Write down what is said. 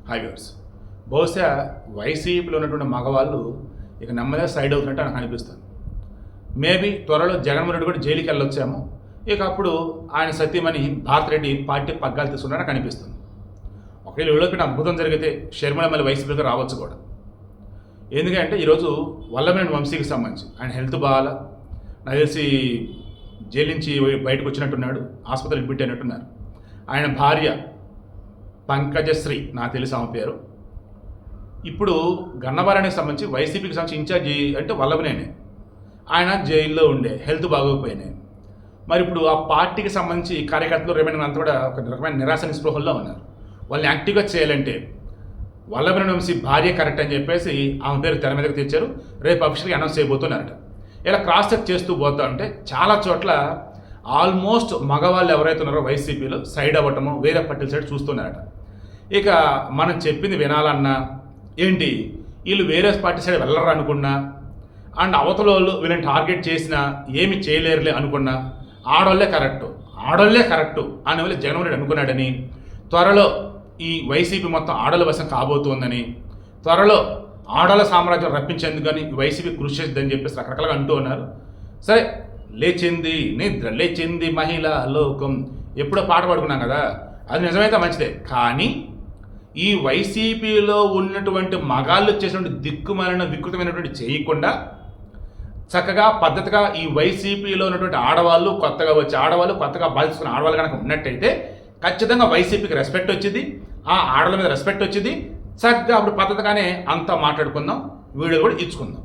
హైవేర్స్ బహుశా వైసీపీలో ఉన్నటువంటి మగవాళ్ళు ఇక నెమ్మదిగా సైడ్ అవుతున్నట్టు నాకు అనిపిస్తుంది. మేబీ త్వరలో జగన్మోహన్ రెడ్డి కూడా జైలుకి వెళ్ళొచ్చాము. ఇక అప్పుడు ఆయన సత్యమని భారతిరెడ్డి పార్టీ పగ్గాలు తీసుకున్నారని నాకు అనిపిస్తుంది. ఒకవేళ వీళ్ళకి అద్భుతం జరిగితే షర్మిల మళ్ళీ వైసీపీకి రావచ్చు కూడా. ఎందుకంటే ఈరోజు వల్లభనేని వంశీకి సంబంధించి ఆయన హెల్త్ బాగాల, నాకు తెలిసి జైలు నుంచి బయటకు వచ్చినట్టున్నాడు, ఆసుపత్రికి అడ్మిట్ అయినట్టున్నారు. ఆయన భార్య పంకజశ్రీ, నాకు తెలిసి ఆమె పేరు. ఇప్పుడు గన్నవరానికి సంబంధించి వైసీపీకి సంబంధించి ఇన్ఛార్జి అంటే వల్లభనేని, ఆయన జైల్లో ఉండే, హెల్త్ బాగోకపోయినాయి. మరి ఇప్పుడు ఆ పార్టీకి సంబంధించి కార్యకర్తలు రేమైనా అంతా కూడా ఒక రకమైన నిరాశ నిస్పృహల్లో ఉన్నారు. వాళ్ళని యాక్టివ్గా చేయాలంటే వల్లభనేని వంశీ భార్య కరెక్ట్ అని చెప్పేసి ఆమె పేరు తెర మీదకి తెచ్చారు. రేపు అఫీషియల్గా అనౌన్స్ చేయబోతున్నారట. ఇలా క్రాస్ చెక్ చేస్తూ పోతా ఉంటే చాలా చోట్ల ఆల్మోస్ట్ మగవాళ్ళు ఎవరైతే ఉన్నారో వైసీపీలో సైడ్ అవ్వటము, వేరే పార్టీల సైడ్ చూస్తున్నారట. ఇక మనం చెప్పింది వినాలన్నా ఏంటి, వీళ్ళు వేరే పార్టీ సైడ్ వెళ్ళరు అనుకున్నా, అండ్ అవతల వాళ్ళు వీళ్ళని టార్గెట్ చేసినా ఏమి చేయలేరులే అనుకున్నా, ఆడోళ్ళే కరెక్టు అని వాళ్ళు జగన్మోహన్ రెడ్డి అనుకున్నాడని, త్వరలో ఈ వైసీపీ మొత్తం ఆడల వశం కాబోతోందని, త్వరలో ఆడల సామ్రాజ్యం రప్పించేందుకని వైసీపీ కృషి చేద్దని చెప్పేసి రకరకాలుగా అంటూ ఉన్నారు. సరే, లేచింది నిద్ర లేచింది మహిళా లోకం ఎప్పుడో పాట పాడుకున్నాం కదా, అది నిజమైతే మంచిదే. కానీ ఈ వైసీపీలో ఉన్నటువంటి మగాళ్ళు చేసినటువంటి దిక్కుమాలిన వికృతమైనటువంటి చేయకుండా చక్కగా పద్ధతిగా ఈ వైసీపీలో ఉన్నటువంటి ఆడవాళ్ళు కొత్తగా బాధిస్తున్న ఆడవాళ్ళు కనుక ఉన్నట్టయితే ఖచ్చితంగా వైసీపీకి రెస్పెక్ట్ వచ్చింది, ఆ ఆడవాళ్ళ మీద రెస్పెక్ట్ వచ్చింది. చక్కగా అప్పుడు పద్ధతిగానే అంతా మాట్లాడుకుందాం, వీడియో కూడా ఇచ్చుకుందాం.